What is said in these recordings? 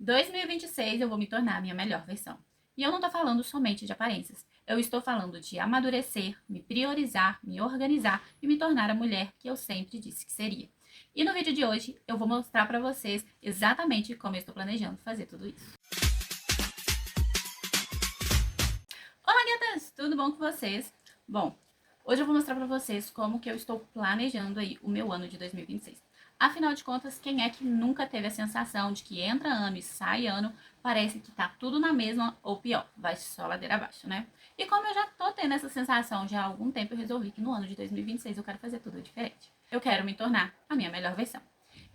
2026 eu vou me tornar a minha melhor versão. E eu não tô falando somente de aparências. Eu estou falando de amadurecer, me priorizar, me organizar e me tornar a mulher que eu sempre disse que seria. E no vídeo de hoje eu vou mostrar pra vocês exatamente como eu estou planejando fazer tudo isso. Olá, gatas! Tudo bom com vocês? Bom, hoje eu vou mostrar pra vocês como que eu estou planejando aí o meu ano de 2026. Afinal de contas, quem é que nunca teve a sensação de que entra ano e sai ano, parece que tá tudo na mesma ou pior, vai só ladeira abaixo, né? E como eu já tô tendo essa sensação já há algum tempo, eu resolvi que no ano de 2026 eu quero fazer tudo diferente. Eu quero me tornar a minha melhor versão.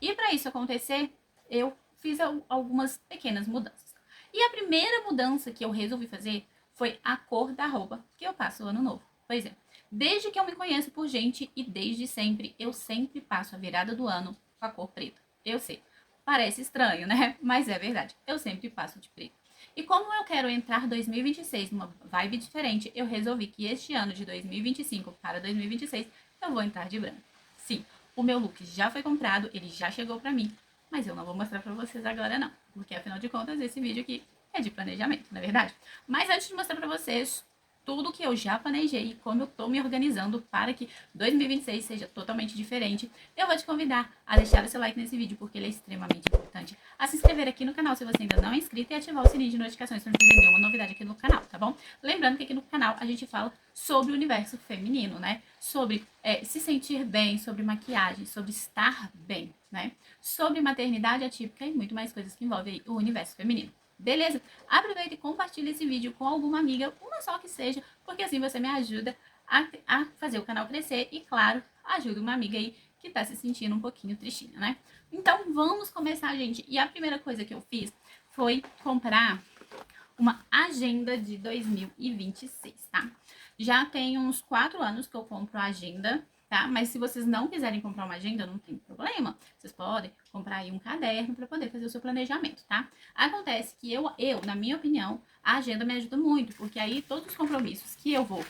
E para isso acontecer, eu fiz algumas pequenas mudanças. E a primeira mudança que eu resolvi fazer foi a cor da roupa que eu passo o ano novo. Pois é, desde que eu me conheço por gente e desde sempre, eu sempre passo a virada do ano com a cor preta. Eu sei, parece estranho, né? Mas é verdade, eu sempre passo de preto. E como eu quero entrar 2026 numa vibe diferente, eu resolvi que este ano de 2025 para 2026 eu vou entrar de branco. Sim, o meu look já foi comprado, ele já chegou pra mim, mas eu não vou mostrar pra vocês agora não, porque afinal de contas esse vídeo aqui é de planejamento, não é verdade? Mas antes de mostrar pra vocês tudo que eu já planejei e como eu tô me organizando para que 2026 seja totalmente diferente, eu vou te convidar a deixar o seu like nesse vídeo, porque ele é extremamente importante. A se inscrever aqui no canal se você ainda não é inscrito e ativar o sininho de notificações para não perder nenhuma novidade aqui no canal, tá bom? Lembrando que aqui no canal a gente fala sobre o universo feminino, né? Sobre se sentir bem, sobre maquiagem, sobre estar bem, né? Sobre maternidade atípica e muito mais coisas que envolvem o universo feminino. Beleza? Aproveita e compartilha esse vídeo com alguma amiga, uma só que seja, porque assim você me ajuda a fazer o canal crescer e, claro, ajuda uma amiga aí que tá se sentindo um pouquinho tristinha, né? Então vamos começar, gente. E a primeira coisa que eu fiz foi comprar uma agenda de 2026, tá? Já tem uns 4 anos que eu compro a agenda, tá? Mas se vocês não quiserem comprar uma agenda, não tem problema. Vocês podem comprar aí um caderno para poder fazer o seu planejamento, tá? Acontece que na minha opinião, a agenda me ajuda muito, porque aí todos os compromissos que eu vou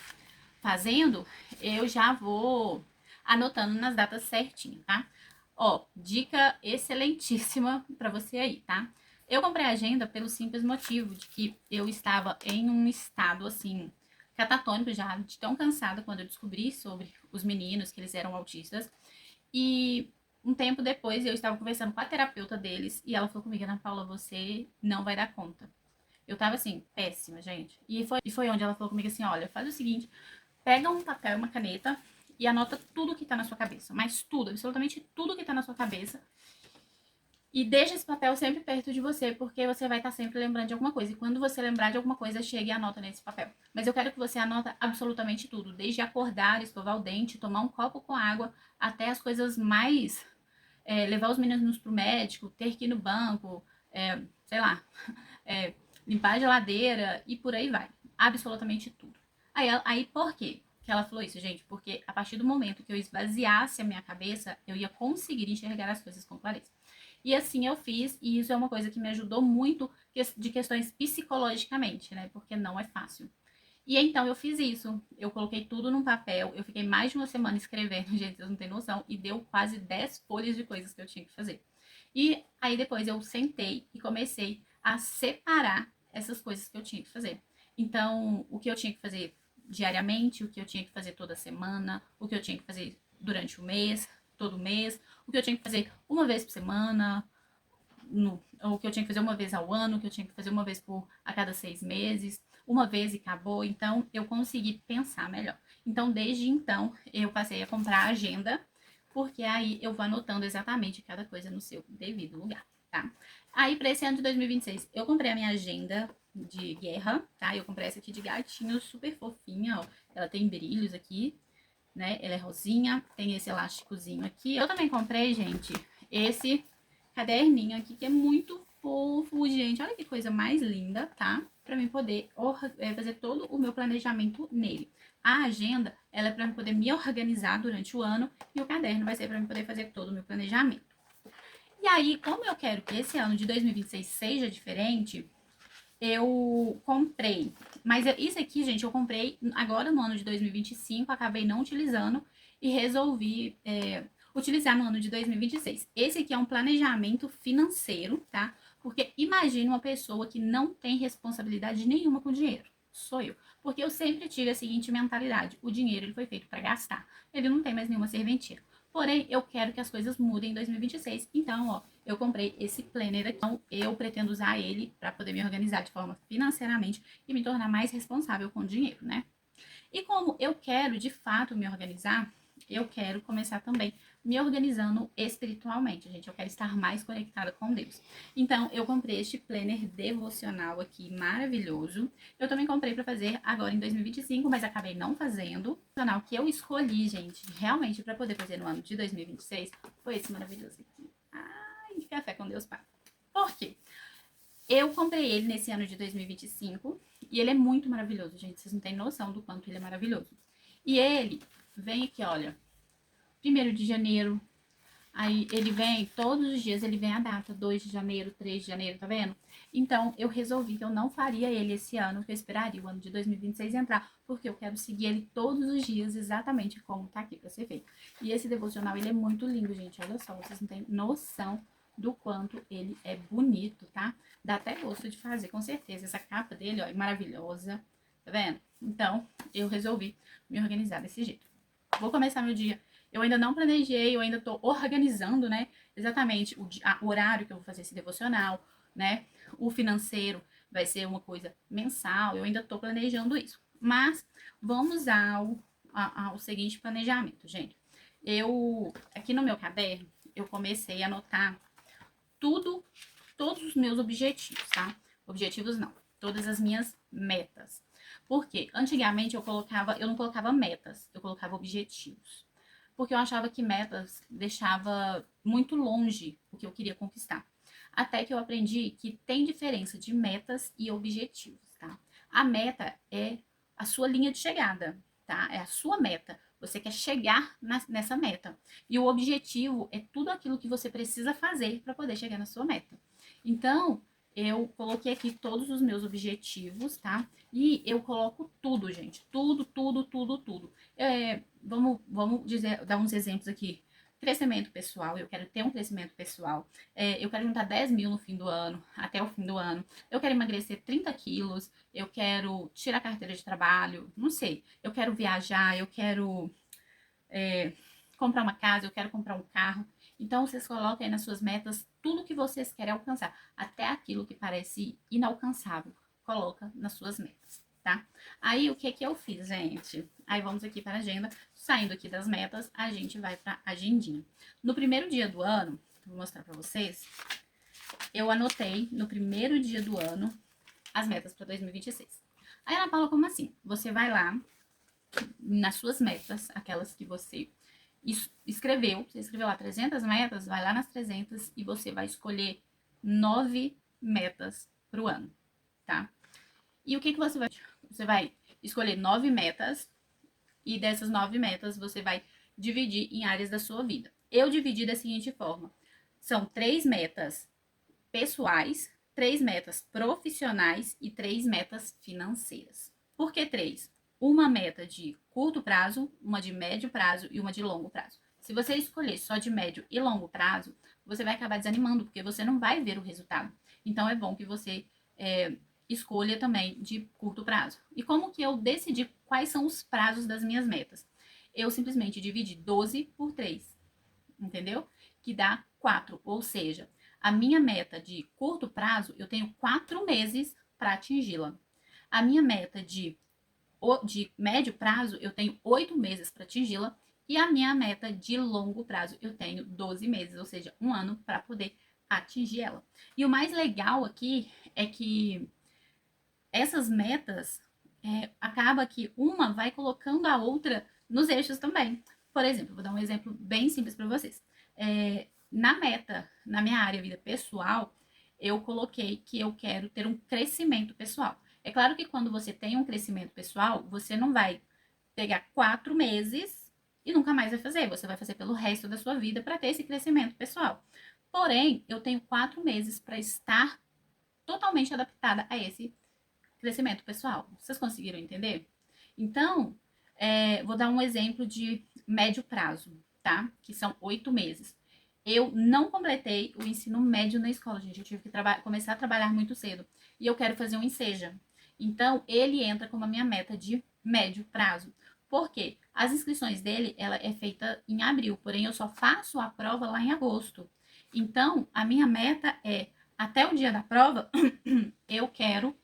fazendo, eu já vou anotando nas datas certinho, tá? Ó, dica excelentíssima para você aí, tá? Eu comprei a agenda pelo simples motivo de que eu estava em um estado, assim, catatônico já, de tão cansada quando eu descobri sobre os meninos, que eles eram autistas. E um tempo depois eu estava conversando com a terapeuta deles e ela falou comigo: Ana Paula, você não vai dar conta. Eu tava assim, péssima, gente. E foi onde ela falou comigo assim: olha, faz o seguinte, pega um papel e uma caneta e anota tudo que tá na sua cabeça. Mas tudo, absolutamente tudo que tá na sua cabeça. E deixa esse papel sempre perto de você, porque você vai estar sempre lembrando de alguma coisa. E quando você lembrar de alguma coisa, chegue e anota nesse papel. Mas eu quero que você anota absolutamente tudo. Desde acordar, escovar o dente, tomar um copo com água, até as coisas mais... levar os meninos pro médico, ter que ir no banco, sei lá, limpar a geladeira e por aí vai. Absolutamente tudo. Aí por quê que ela falou isso, gente? Porque a partir do momento que eu esvaziasse a minha cabeça, eu ia conseguir enxergar as coisas com clareza. E assim eu fiz, e isso é uma coisa que me ajudou muito de questões psicologicamente, né? Porque não é fácil. E então eu fiz isso. Eu coloquei tudo num papel. Eu fiquei mais de uma semana escrevendo, gente, vocês não têm noção. E deu quase 10 folhas de coisas que eu tinha que fazer. E aí depois eu sentei e comecei a separar essas coisas que eu tinha que fazer. Então, o que eu tinha que fazer diariamente, o que eu tinha que fazer toda semana, o que eu tinha que fazer durante o mês, todo mês, o que eu tinha que fazer uma vez por semana, o que eu tinha que fazer uma vez ao ano, o que eu tinha que fazer uma vez a cada 6 meses, uma vez e acabou. Então, eu consegui pensar melhor. Então, desde então, eu passei a comprar a agenda, porque aí eu vou anotando exatamente cada coisa no seu devido lugar, tá? Aí, para esse ano de 2026, eu comprei a minha agenda de guerra, tá? Eu comprei essa aqui de gatinho, super fofinha, ó. Ela tem brilhos aqui, né? Ela é rosinha, tem esse elásticozinho aqui. Eu também comprei, gente, esse caderninho aqui, que é muito fofo, gente. Olha que coisa mais linda, tá? Pra mim poder fazer todo o meu planejamento nele. A agenda, ela é pra eu poder me organizar durante o ano e o caderno vai ser pra eu poder fazer todo o meu planejamento. E aí, como eu quero que esse ano de 2026 seja diferente, eu comprei. Mas isso aqui, gente, eu comprei agora no ano de 2025, acabei não utilizando e resolvi utilizar no ano de 2026. Esse aqui é um planejamento financeiro, tá? Porque imagine uma pessoa que não tem responsabilidade nenhuma com dinheiro. Sou eu. Porque eu sempre tive a seguinte mentalidade: o dinheiro ele foi feito para gastar. Ele não tem mais nenhuma serventia. Porém, eu quero que as coisas mudem em 2026. Então, ó, eu comprei esse planner aqui. Então, eu pretendo usar ele para poder me organizar de forma financeiramente e me tornar mais responsável com o dinheiro, né? E como eu quero de fato me organizar, eu quero começar também me organizando espiritualmente, gente. Eu quero estar mais conectada com Deus. Então, eu comprei este planner devocional aqui, maravilhoso. Eu também comprei para fazer agora em 2025, mas acabei não fazendo. O devocional que eu escolhi, gente, realmente para poder fazer no ano de 2026 foi esse maravilhoso aqui. Ai, café com Deus, Pai. Por quê? Eu comprei ele nesse ano de 2025 e ele é muito maravilhoso, gente. Vocês não têm noção do quanto ele é maravilhoso. E ele vem aqui, olha, 1º de janeiro. Aí ele vem, todos os dias ele vem a data, 2 de janeiro, 3 de janeiro, tá vendo? Então eu resolvi que eu não faria ele esse ano, que eu esperaria o ano de 2026 entrar, porque eu quero seguir ele todos os dias, exatamente como tá aqui pra ser feito. E esse devocional, ele é muito lindo, gente, olha só, vocês não têm noção do quanto ele é bonito, tá? Dá até gosto de fazer, com certeza. Essa capa dele, ó, é maravilhosa, tá vendo? Então, eu resolvi me organizar desse jeito. Vou começar meu dia. Eu ainda não planejei, eu ainda tô organizando, né? Exatamente o horário que eu vou fazer esse devocional, né? O financeiro vai ser uma coisa mensal, eu ainda tô planejando isso. Mas vamos ao seguinte planejamento, gente. Aqui no meu caderno, eu comecei a anotar tudo, todos os meus objetivos, tá? Objetivos não, todas as minhas metas. Porque antigamente eu não colocava metas, eu colocava objetivos. Porque eu achava que metas deixava muito longe o que eu queria conquistar. Até que eu aprendi que tem diferença de metas e objetivos, tá? A meta é a sua linha de chegada, tá? É a sua meta. Você quer chegar nessa meta. E o objetivo é tudo aquilo que você precisa fazer para poder chegar na sua meta. Então, eu coloquei aqui todos os meus objetivos, tá? E eu coloco tudo, gente. Tudo, tudo, tudo, tudo. Vamos dar uns exemplos aqui. Crescimento pessoal, eu quero ter um crescimento pessoal. Eu quero juntar 10 mil no fim do ano, até o fim do ano. Eu quero emagrecer 30 quilos. Eu quero tirar a carteira de trabalho. Não sei. Eu quero viajar. Eu quero comprar uma casa. Eu quero comprar um carro. Então, vocês coloquem aí nas suas metas tudo que vocês querem alcançar. Até aquilo que parece inalcançável. Coloca nas suas metas, tá? Aí, o que eu fiz, gente? Aí, vamos aqui para a agenda. Saindo aqui das metas, a gente vai para a agendinha. No primeiro dia do ano, vou mostrar para vocês, eu anotei no primeiro dia do ano as metas para 2026. Aí, Ana Paula, como assim? Você vai lá nas suas metas, aquelas que você escreveu, você escreveu lá 300 metas, vai lá nas 300 e você vai escolher 9 metas para o ano, tá? E o que você vai? Você vai escolher 9 metas e dessas 9 metas você vai dividir em áreas da sua vida. Eu dividi da seguinte forma: são 3 metas pessoais, 3 metas profissionais e 3 metas financeiras. Por que 3? Uma meta de curto prazo, uma de médio prazo e uma de longo prazo. Se você escolher só de médio e longo prazo, você vai acabar desanimando, porque você não vai ver o resultado. Então é bom que você escolha também de curto prazo. E como que eu decidi quais são os prazos das minhas metas? Eu simplesmente dividi 12 por 3, entendeu? Que dá 4, ou seja, a minha meta de curto prazo, eu tenho 4 meses para atingi-la. A minha meta de médio prazo, eu tenho 8 meses para atingi-la. E a minha meta de longo prazo, eu tenho 12 meses, ou seja, um ano para poder atingir ela. E o mais legal aqui é que essas metas, acaba que uma vai colocando a outra nos eixos também. Por exemplo, vou dar um exemplo bem simples para vocês. Na meta, na minha área vida pessoal, eu coloquei que eu quero ter um crescimento pessoal. É claro que quando você tem um crescimento pessoal, você não vai pegar 4 meses e nunca mais vai fazer. Você vai fazer pelo resto da sua vida para ter esse crescimento pessoal. Porém, eu tenho 4 meses para estar totalmente adaptada a esse crescimento pessoal. Vocês conseguiram entender? Então, vou dar um exemplo de médio prazo, tá? Que são 8 meses. Eu não completei o ensino médio na escola, gente. Eu tive que começar a trabalhar muito cedo. E eu quero fazer um Enseja. Então, ele entra como a minha meta de médio prazo. Por quê? As inscrições dele, ela é feita em abril, porém eu só faço a prova lá em agosto. Então, a minha meta é, até o dia da prova, eu quero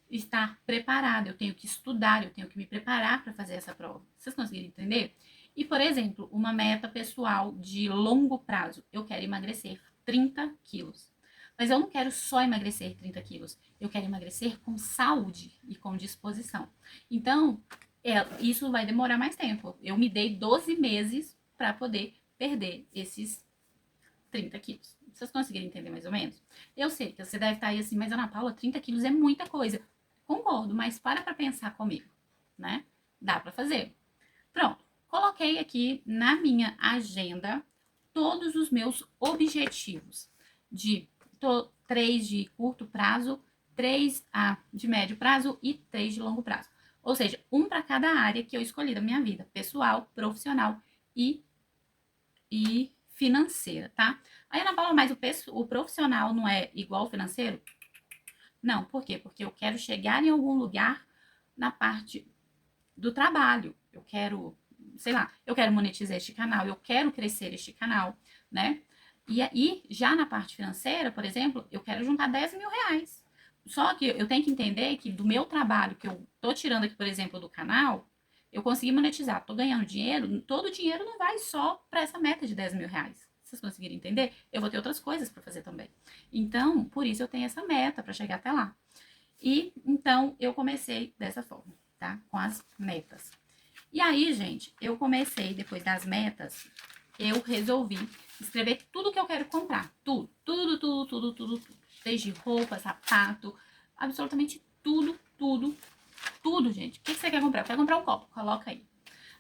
estar preparada, eu tenho que estudar, eu tenho que me preparar para fazer essa prova. Vocês conseguiram entender? E, por exemplo, uma meta pessoal de longo prazo, eu quero emagrecer 30 quilos. Mas eu não quero só emagrecer 30 quilos, eu quero emagrecer com saúde e com disposição. Então, isso vai demorar mais tempo. Eu me dei 12 meses para poder perder esses 30 quilos. Vocês conseguiram entender mais ou menos? Eu sei que você deve estar aí assim, mas Ana Paula, 30 quilos é muita coisa. Concordo, mas para pensar comigo, né? Dá para fazer. Pronto, coloquei aqui na minha agenda todos os meus objetivos de 3 de curto prazo, 3 de médio prazo e 3 de longo prazo. Ou seja, um para cada área que eu escolhi da minha vida, pessoal, profissional e financeira, tá? Aí, Ana Paula, mas o profissional não é igual ao financeiro? Não, por quê? Porque eu quero chegar em algum lugar na parte do trabalho. Eu quero, sei lá, eu quero monetizar este canal, eu quero crescer este canal, né? E aí, já na parte financeira, por exemplo, eu quero juntar 10 mil reais. Só que eu tenho que entender que do meu trabalho que eu tô tirando aqui, por exemplo, do canal, eu consegui monetizar, tô ganhando dinheiro, todo o dinheiro não vai só para essa meta de 10 mil reais. Vocês conseguirem entender? Eu vou ter outras coisas para fazer também. Então, por isso eu tenho essa meta para chegar até lá. E então eu comecei dessa forma, tá? Com as metas. E aí, gente, eu comecei, depois das metas, eu resolvi escrever tudo que eu quero comprar. Tudo, tudo, tudo, tudo, tudo, tudo. Desde roupa, sapato, absolutamente tudo, tudo, tudo, gente. O que você quer comprar? Eu quero comprar um copo, coloca aí.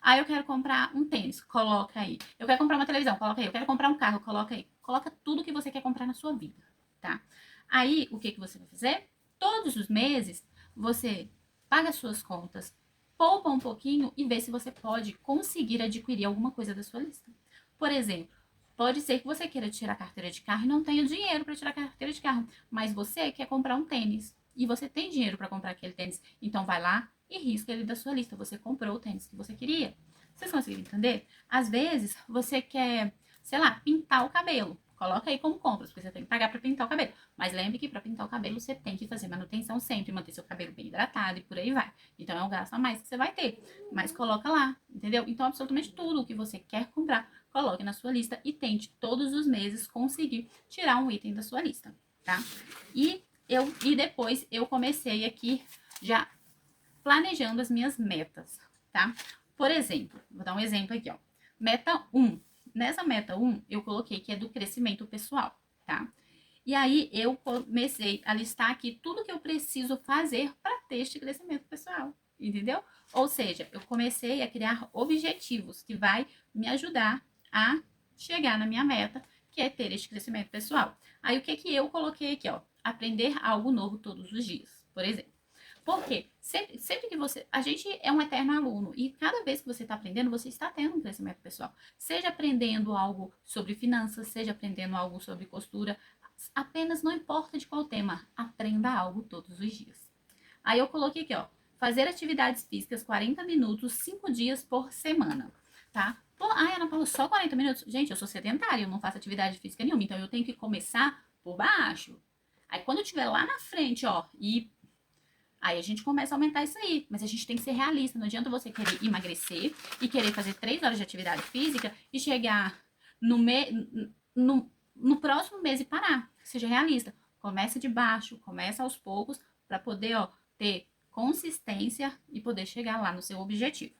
Ah, eu quero comprar um tênis, coloca aí. Eu quero comprar uma televisão, coloca aí. Eu quero comprar um carro, coloca aí. Coloca tudo que você quer comprar na sua vida, tá? Aí, o que você vai fazer? Todos os meses, você paga suas contas, poupa um pouquinho e vê se você pode conseguir adquirir alguma coisa da sua lista. Por exemplo, pode ser que você queira tirar a carteira de carro e não tenha dinheiro para tirar a carteira de carro, mas você quer comprar um tênis e você tem dinheiro para comprar aquele tênis. Então vai lá e risca ele da sua lista. Você comprou o tênis que você queria. Vocês conseguiram entender? Às vezes você quer, sei lá, pintar o cabelo. Coloca aí como compras, porque você tem que pagar para pintar o cabelo. Mas lembre que para pintar o cabelo você tem que fazer manutenção sempre, manter seu cabelo bem hidratado e por aí vai. Então é um gasto a mais que você vai ter. Mas coloca lá, entendeu? Então absolutamente tudo o que você quer comprar, coloque na sua lista e tente todos os meses conseguir tirar um item da sua lista, tá? E depois eu comecei aqui já planejando as minhas metas, tá? Por exemplo, vou dar um exemplo aqui, ó. Meta 1. Nessa meta 1, eu coloquei que é do crescimento pessoal, tá? E aí eu comecei a listar aqui tudo que eu preciso fazer para ter este crescimento pessoal, entendeu? Ou seja, eu comecei a criar objetivos que vai me ajudar a chegar na minha meta, que é ter este crescimento pessoal. Aí o que que eu coloquei aqui, ó? Aprender algo novo todos os dias, por exemplo. Porque sempre que você. A gente é um eterno aluno e cada vez que você está aprendendo, você está tendo um crescimento pessoal. Seja aprendendo algo sobre finanças, seja aprendendo algo sobre costura, apenas não importa de qual tema, aprenda algo todos os dias. Aí eu coloquei aqui, ó, fazer atividades físicas 40 minutos, 5 dias por semana, tá? Pô, ai, Ana Paula, só 40 minutos? Gente, eu sou sedentária, eu não faço atividade física nenhuma, então eu tenho que começar por baixo. Aí quando eu estiver lá na frente, ó, e aí a gente começa a aumentar isso aí. Mas a gente tem que ser realista. Não adianta você querer emagrecer e querer fazer 3 horas de atividade física e chegar no, no próximo mês e parar. Seja realista. Começa de baixo, começa aos poucos para poder, ó, ter consistência e poder chegar lá no seu objetivo.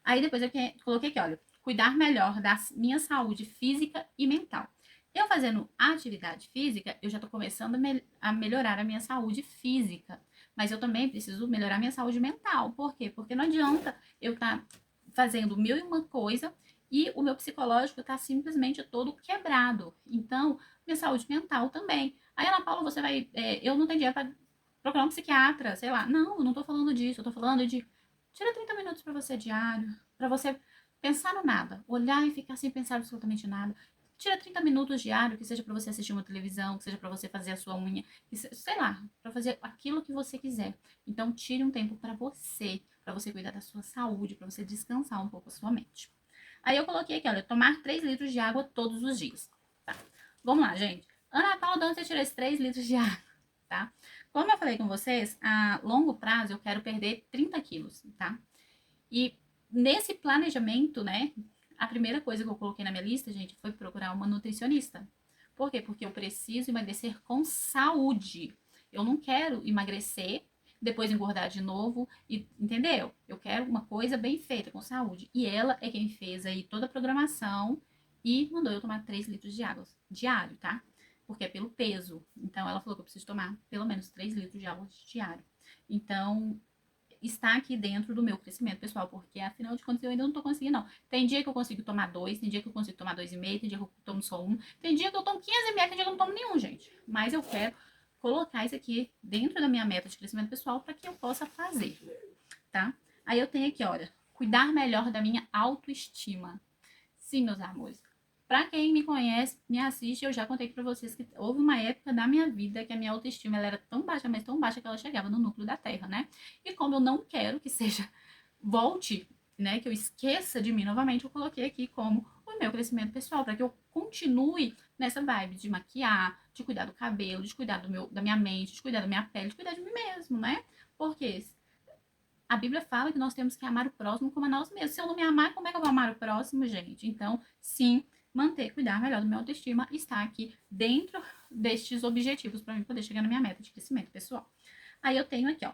Aí depois eu coloquei aqui, olha, cuidar melhor da minha saúde física e mental. Eu fazendo atividade física, eu já estou começando a melhorar a minha saúde física. Mas eu também preciso melhorar a minha saúde mental. Por quê? Porque não adianta eu estar fazendo mil e uma coisa e o meu psicológico está simplesmente todo quebrado. Então, minha saúde mental também. Aí, Ana Paula, você vai. Eu não tenho dinheiro para procurar um psiquiatra, sei lá. Não, eu não estou falando disso. Eu estou falando de. Tira 30 minutos para você diário, para você pensar no nada, olhar e ficar sem pensar absolutamente nada. Tira 30 minutos diário, que seja para você assistir uma televisão, que seja para você fazer a sua unha, sei lá, para fazer aquilo que você quiser. Então, tire um tempo para você cuidar da sua saúde, para você descansar um pouco a sua mente. Aí eu coloquei aqui, olha, tomar 3 litros de água todos os dias. Tá? Vamos lá, gente. Ana Paula, de onde você tirou esses 3 litros de água? Tá? Como eu falei com vocês, a longo prazo eu quero perder 30 quilos, tá? E nesse planejamento, né, a primeira coisa que eu coloquei na minha lista, gente, foi procurar uma nutricionista. Por quê? Porque eu preciso emagrecer com saúde. Eu não quero emagrecer, depois engordar de novo, e, entendeu? Eu quero uma coisa bem feita, com saúde. E ela é quem fez aí toda a programação e mandou eu tomar 3 litros de água diário, tá? Porque é pelo peso. Então, ela falou que eu preciso tomar pelo menos 3 litros de água diário. Então, está aqui dentro do meu crescimento pessoal, porque afinal de contas eu ainda não tô conseguindo, não. Tem dia que eu consigo tomar 2, tem dia que eu consigo tomar 2,5, tem dia que eu tomo só 1, tem dia que eu tomo 15 ml, tem dia que eu não tomo nenhum, gente. Mas eu quero colocar isso aqui dentro da minha meta de crescimento pessoal para que eu possa fazer, tá? Aí eu tenho aqui, olha, cuidar melhor da minha autoestima. Sim, meus amores. Pra quem me conhece, me assiste, eu já contei pra vocês que houve uma época da minha vida que a minha autoestima ela era tão baixa, mas tão baixa que ela chegava no núcleo da Terra, né? E como eu não quero que seja, volte, né, que eu esqueça de mim novamente, eu coloquei aqui como o meu crescimento pessoal, para que eu continue nessa vibe de maquiar, de cuidar do cabelo, de cuidar da minha mente, de cuidar da minha pele, de cuidar de mim mesmo, né? Porque a Bíblia fala que nós temos que amar o próximo como a nós mesmos. Se eu não me amar, como é que eu vou amar o próximo, gente? Então, sim, cuidar melhor do meu autoestima está aqui dentro destes objetivos para mim poder chegar na minha meta de crescimento pessoal. Aí eu tenho aqui, ó,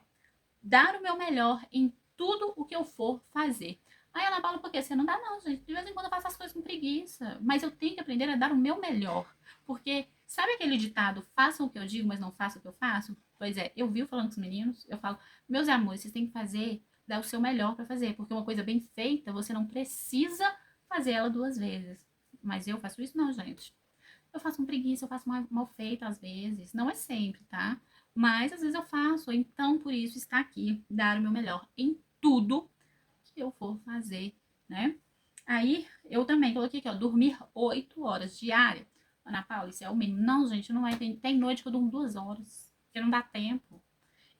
dar o meu melhor em tudo o que eu for fazer. Aí Ana Paula, por quê? Você não dá não, gente. De vez em quando eu faço as coisas com preguiça. Mas eu tenho que aprender a dar o meu melhor. Porque, sabe aquele ditado, façam o que eu digo, mas não façam o que eu faço? Pois é, eu vivo falando com os meninos, eu falo, meus amores, vocês têm que fazer, dar o seu melhor para fazer. Porque uma coisa bem feita, você não precisa fazer ela 2 vezes. Mas eu faço isso não, gente. Eu faço com preguiça, eu faço mal feito às vezes. Não é sempre, tá? Mas às vezes eu faço. Então, por isso está aqui, dar o meu melhor em tudo que eu for fazer, né? Aí, eu também coloquei aqui, ó, dormir 8 horas diárias. Ana Paula, isso é o mínimo. Não, gente, não é. Tem noite que eu durmo 2 horas, porque não dá tempo.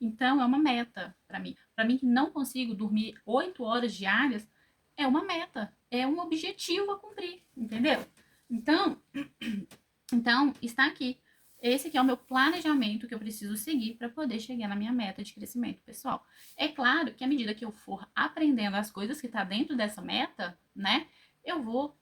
Então, é uma meta para mim. Para mim que não consigo dormir 8 horas diárias, é uma meta, é um objetivo a cumprir, entendeu? Então, está aqui. Esse aqui é o meu planejamento que eu preciso seguir para poder chegar na minha meta de crescimento pessoal. É claro que à medida que eu for aprendendo as coisas que está dentro dessa meta, né, eu vou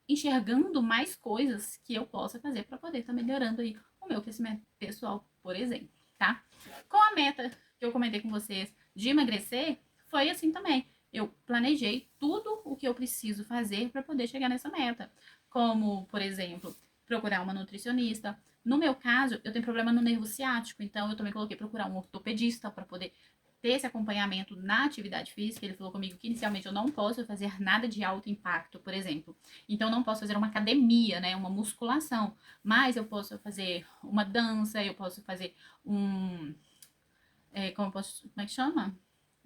enxergando mais coisas que eu possa fazer para poder estar melhorando aí o meu crescimento pessoal, por exemplo, tá? Com a meta que eu comentei com vocês de emagrecer, foi assim também. Eu planejei tudo o que eu preciso fazer para poder chegar nessa meta. Como, por exemplo, procurar uma nutricionista. No meu caso, eu tenho problema no nervo ciático, então eu também coloquei procurar um ortopedista para poder ter esse acompanhamento na atividade física. Ele falou comigo que inicialmente eu não posso fazer nada de alto impacto, por exemplo. Então, não posso fazer uma academia, né, uma musculação, mas eu posso fazer uma dança, eu posso fazer como é que chama?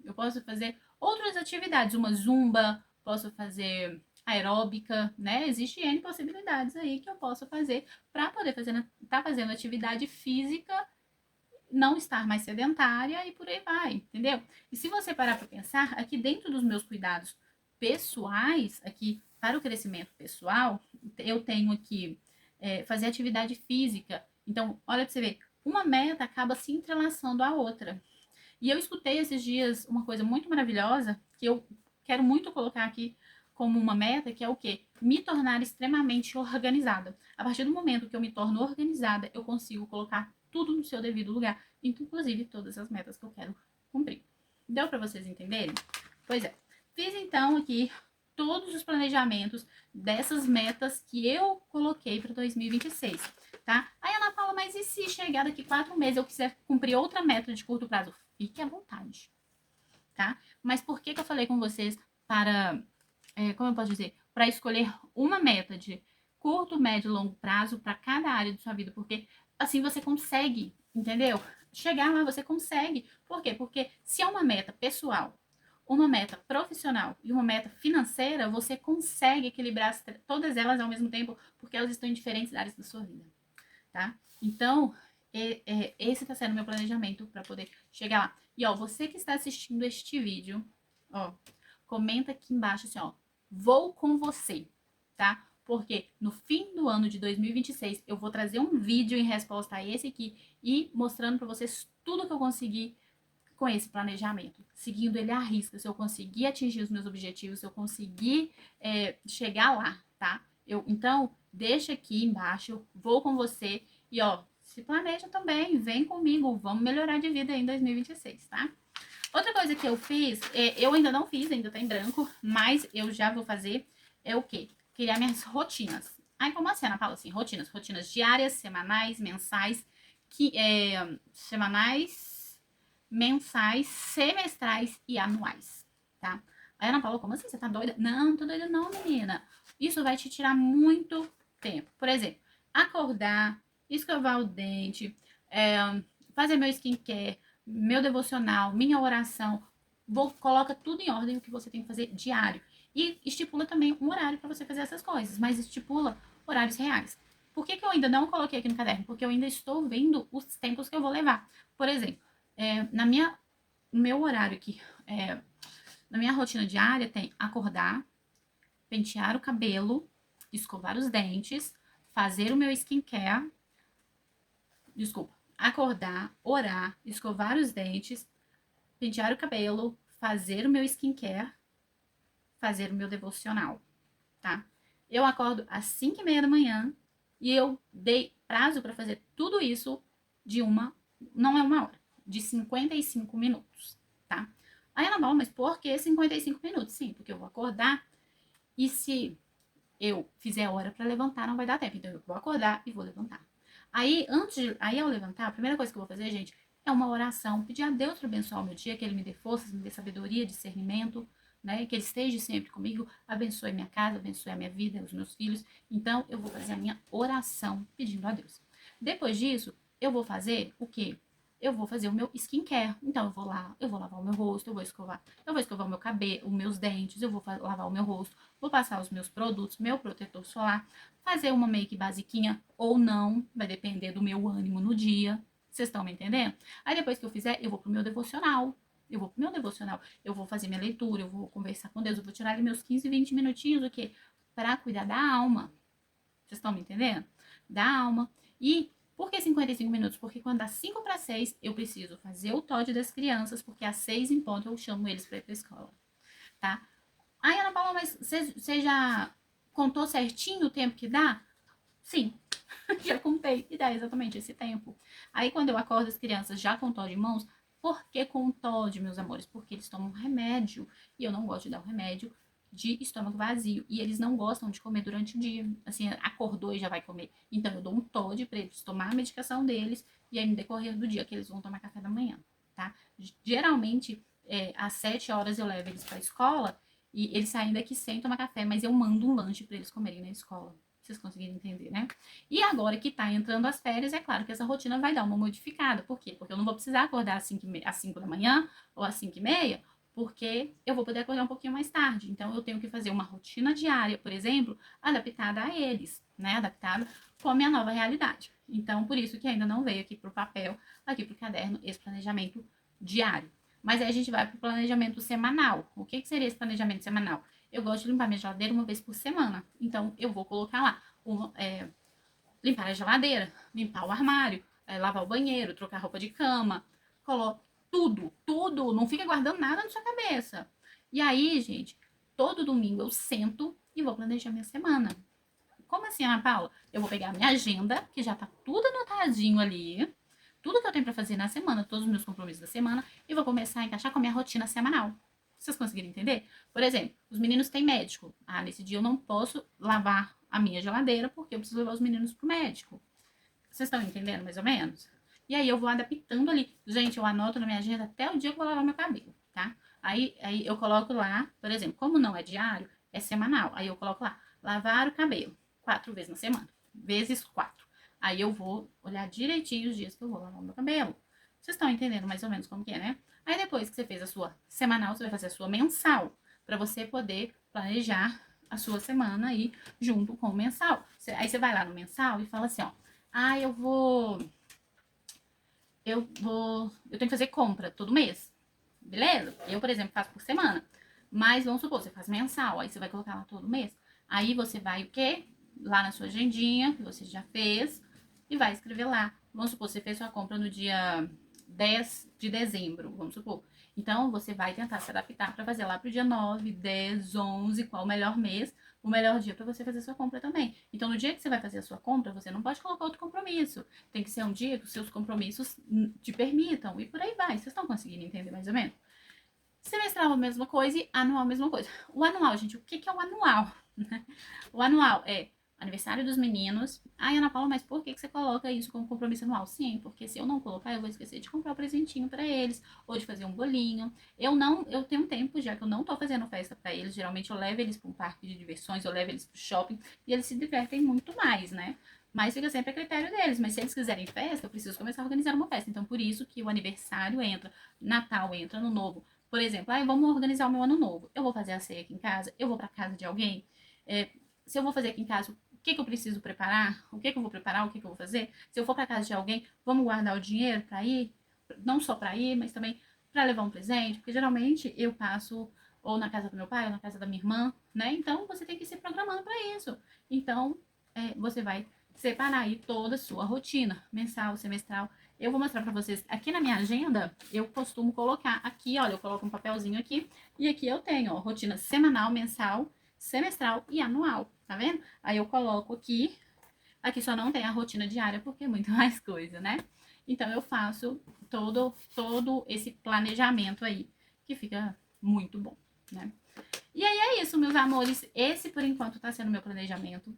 Eu posso fazer outras atividades, uma zumba, posso fazer aeróbica, né? Existem N possibilidades aí que eu posso fazer para poder tá fazendo atividade física, não estar mais sedentária e por aí vai, entendeu? E se você parar para pensar, aqui dentro dos meus cuidados pessoais, aqui para o crescimento pessoal, eu tenho aqui fazer atividade física. Então, olha para você ver, uma meta acaba se entrelaçando à outra. E eu escutei esses dias uma coisa muito maravilhosa que eu quero muito colocar aqui como uma meta, que é o quê? Me tornar extremamente organizada. A partir do momento que eu me torno organizada, eu consigo colocar tudo no seu devido lugar, inclusive todas as metas que eu quero cumprir. Deu para vocês entenderem? Pois é. Fiz então aqui todos os planejamentos dessas metas que eu coloquei para 2026, tá? Aí ela fala, mas e se chegar daqui 4 meses eu quiser cumprir outra meta de curto prazo? Fique à vontade, tá? Mas por que eu falei com vocês para, como eu posso dizer, para escolher uma meta de curto, médio e longo prazo para cada área de sua vida? Porque assim você consegue, entendeu? Chegar lá, você consegue. Por quê? Porque se é uma meta pessoal, uma meta profissional e uma meta financeira, você consegue equilibrar todas elas ao mesmo tempo, porque elas estão em diferentes áreas da sua vida, tá? Então, esse está sendo o meu planejamento para poder chegar lá. E, ó, você que está assistindo este vídeo, ó, comenta aqui embaixo assim, ó, vou com você, tá? Porque no fim do ano de 2026, eu vou trazer um vídeo em resposta a esse aqui e mostrando para vocês tudo que eu consegui com esse planejamento, seguindo ele à risca, se eu conseguir atingir os meus objetivos, se eu conseguir chegar lá, tá? Então, deixa aqui embaixo, vou com você e, ó, se planeja também, vem comigo, vamos melhorar de vida em 2026, tá? Outra coisa que eu fiz, eu ainda não fiz, ainda tá em branco, mas eu já vou fazer, é o quê? Criar minhas rotinas. Aí, como assim, Ana Paula? Assim, rotinas diárias, semanais, mensais, semanais, mensais, semestrais e anuais, tá? Aí a Ana Paula, como assim? Você tá doida? Não, não tô doida não, menina. Isso vai te tirar muito tempo. Por exemplo, acordar, escovar o dente, fazer meu skincare, meu devocional, minha oração. Coloca tudo em ordem o que você tem que fazer diário. E estipula também um horário para você fazer essas coisas, mas estipula horários reais. Por que eu ainda não coloquei aqui no caderno? Porque eu ainda estou vendo os tempos que eu vou levar. Por exemplo, no meu horário aqui, na minha rotina diária tem acordar, pentear o cabelo, escovar os dentes, fazer o meu skincare, acordar, orar, escovar os dentes, pentear o cabelo, fazer o meu skincare, fazer o meu devocional, tá? Eu acordo às 5:30 da manhã e eu dei prazo para fazer tudo isso não é uma hora, de 55 minutos, tá? Aí ela fala, mas por que 55 minutos? Sim, porque eu vou acordar e se eu fizer a hora para levantar, não vai dar tempo. Então eu vou acordar e vou levantar. Aí ao levantar, a primeira coisa que eu vou fazer, gente, é uma oração, pedir a Deus para abençoar o meu dia, que Ele me dê forças, me dê sabedoria, discernimento, né? Que Ele esteja sempre comigo, abençoe minha casa, abençoe a minha vida, os meus filhos. Então eu vou fazer a minha oração pedindo a Deus. Depois disso, eu vou fazer o quê? Eu vou fazer o meu skincare. Então eu vou lavar o meu rosto, eu vou escovar o meu cabelo, os meus dentes, eu vou lavar o meu rosto, vou passar os meus produtos, meu protetor solar, fazer uma make basiquinha ou não, vai depender do meu ânimo no dia. Vocês estão me entendendo? Aí depois que eu fizer, eu vou pro meu devocional. Eu vou fazer minha leitura, eu vou conversar com Deus, eu vou tirar ali meus 15, 20 minutinhos, o quê? Para cuidar da alma. Vocês estão me entendendo? Da alma. E por que 55 minutos? Porque quando dá 5 para 6, eu preciso fazer o TOD das crianças, porque às 6 em ponto eu chamo eles para ir pra escola, tá? Ai, Ana Paula, mas você já contou certinho o tempo que dá? Sim, já contei e dá exatamente esse tempo. Aí quando eu acordo as crianças já com TOD em mãos, por que com TOD, meus amores? Porque eles tomam remédio e eu não gosto de dar o remédio de estômago vazio. E eles não gostam de comer durante o dia. Assim, acordou e já vai comer. Então eu dou um TOD para eles tomar a medicação deles e aí no decorrer do dia que eles vão tomar café da manhã, tá? Geralmente, às 7 horas eu levo eles para a escola e eles saem daqui sem tomar café, mas eu mando um lanche para eles comerem na escola. Vocês conseguiram entender, né? E agora que tá entrando as férias, é claro que essa rotina vai dar uma modificada. Por quê? Porque eu não vou precisar acordar às 5 da manhã ou às 5:30, porque eu vou poder acordar um pouquinho mais tarde. Então, eu tenho que fazer uma rotina diária, por exemplo, adaptada a eles, né? Adaptada com a minha nova realidade. Então, por isso que ainda não veio aqui pro papel, aqui pro caderno, esse planejamento diário. Mas aí a gente vai pro planejamento semanal. O que seria esse planejamento semanal? Eu gosto de limpar minha geladeira uma vez por semana. Então, eu vou colocar lá limpar a geladeira, limpar o armário, lavar o banheiro, trocar roupa de cama, coloca tudo, não fica guardando nada na sua cabeça. E aí, gente, todo domingo eu sento e vou planejar minha semana. Como assim, Ana Paula? Eu vou pegar minha agenda, que já tá tudo anotadinho ali, tudo que eu tenho para fazer na semana, todos os meus compromissos da semana, e vou começar a encaixar com a minha rotina semanal. Vocês conseguiram entender? Por exemplo, os meninos têm médico. Ah, nesse dia eu não posso lavar a minha geladeira porque eu preciso levar os meninos pro médico. Vocês estão entendendo mais ou menos? E aí eu vou adaptando ali. Gente, eu anoto na minha agenda até o dia que eu vou lavar meu cabelo, tá? Aí eu coloco lá, por exemplo, como não é diário, é semanal. Aí eu coloco lá, lavar o cabelo 4 vezes na semana, vezes 4. Aí eu vou olhar direitinho os dias que eu vou lavar o meu cabelo. Vocês estão entendendo mais ou menos como que é, né? Aí depois que você fez a sua semanal, você vai fazer a sua mensal, para você poder planejar a sua semana aí junto com o mensal. Aí você vai lá no mensal e fala assim, ó, ah, eu tenho que fazer compra todo mês, beleza? Eu, por exemplo, faço por semana, mas vamos supor, você faz mensal, aí você vai colocar lá todo mês. Aí você vai o quê? Lá na sua agendinha, que você já fez, e vai escrever lá. Vamos supor, você fez sua compra no dia 10 de dezembro, vamos supor. Então, você vai tentar se adaptar para fazer lá pro dia 9, 10, 11, qual o melhor mês, o melhor dia para você fazer sua compra também. Então, no dia que você vai fazer a sua compra, você não pode colocar outro compromisso. Tem que ser um dia que os seus compromissos te permitam. E por aí vai. Vocês estão conseguindo entender mais ou menos? Semestral a mesma coisa e anual a mesma coisa. O anual, gente, o que é o anual? O anual é aniversário dos meninos. Ai, Ana Paula, mas por que você coloca isso como compromisso anual? Sim, porque se eu não colocar, eu vou esquecer de comprar um presentinho para eles, ou de fazer um bolinho. Eu tenho um tempo já que eu não tô fazendo festa para eles. Geralmente eu levo eles para um parque de diversões, eu levo eles pro shopping e eles se divertem muito mais, né? Mas fica sempre a critério deles. Mas se eles quiserem festa, eu preciso começar a organizar uma festa. Então, por isso que o aniversário entra, Natal entra, Ano Novo. Por exemplo, vamos organizar o meu ano novo. Eu vou fazer a ceia aqui em casa, eu vou para casa de alguém. Se eu vou fazer aqui em casa, o que eu preciso preparar? O que eu vou preparar? O que eu vou fazer? Se eu for para casa de alguém, vamos guardar o dinheiro para ir? Não só para ir, mas também para levar um presente, porque geralmente eu passo ou na casa do meu pai ou na casa da minha irmã, né? Então você tem que se programando para isso. Então você vai separar aí toda a sua rotina, mensal, semestral. Eu vou mostrar para vocês aqui na minha agenda. Eu costumo colocar aqui, olha, eu coloco um papelzinho aqui e aqui eu tenho, ó, rotina semanal, mensal, semestral e anual, tá vendo? Aí eu coloco aqui só não tem a rotina diária porque é muito mais coisa, né? Então eu faço todo esse planejamento aí que fica muito bom, né? E aí é isso, meus amores. Esse, por enquanto, tá sendo o meu planejamento.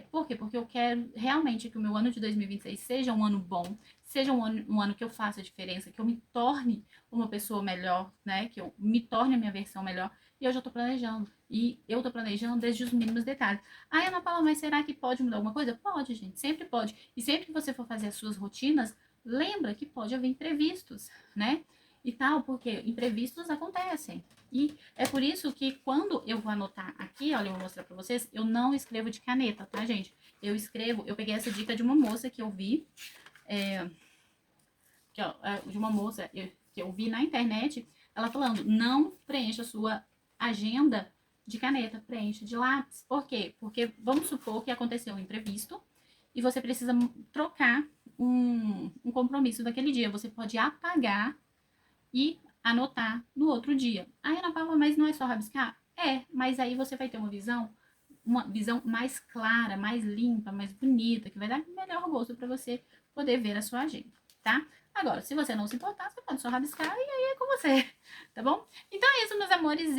Por quê? Porque eu quero realmente que o meu ano de 2026 seja um ano bom, seja um ano que eu faça a diferença, que eu me torne uma pessoa melhor, né? Que eu me torne a minha versão melhor. E eu já tô planejando. E eu tô planejando desde os mínimos detalhes. Ai, Ana Paula, mas será que pode mudar alguma coisa? Pode, gente. Sempre pode. E sempre que você for fazer as suas rotinas, lembra que pode haver imprevistos, né? E tal, porque imprevistos acontecem. E é por isso que quando eu vou anotar aqui, olha, eu vou mostrar pra vocês, eu não escrevo de caneta, tá, gente? Eu peguei essa dica de uma moça que eu vi, de uma moça que eu vi na internet, ela falando, não preencha a sua agenda de caneta, preencha de lápis. Por quê? Porque vamos supor que aconteceu um imprevisto e você precisa trocar um compromisso daquele dia. Você pode apagar e anotar no outro dia. Aí, Ana Paula, mas não é só rabiscar? Mas aí você vai ter uma visão mais clara, mais limpa, mais bonita, que vai dar melhor gosto para você poder ver a sua agenda, tá? Agora, se você não se importar, você pode só rabiscar e aí é com você, tá bom? Então é isso, meus amores.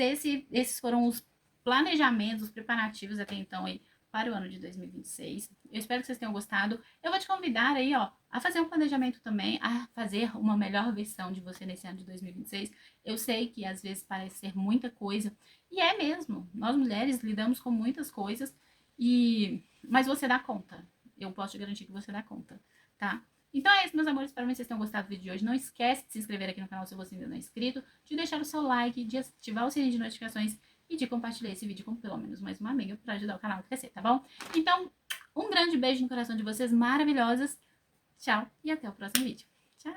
Esses foram os planejamentos, os preparativos até então aí para o ano de 2026. Eu espero que vocês tenham gostado. Eu vou te convidar aí, ó, a fazer um planejamento também, a fazer uma melhor versão de você nesse ano de 2026. Eu sei que às vezes parece ser muita coisa, e é mesmo. Nós mulheres lidamos com muitas coisas, mas você dá conta. Eu posso te garantir que você dá conta, tá? Então é isso, meus amores. Espero que vocês tenham gostado do vídeo de hoje. Não esquece de se inscrever aqui no canal se você ainda não é inscrito, de deixar o seu like, de ativar o sininho de notificações e de compartilhar esse vídeo com pelo menos mais uma amiga para ajudar o canal a crescer, tá bom? Então, um grande beijo no coração de vocês maravilhosas. Tchau e até o próximo vídeo. Tchau!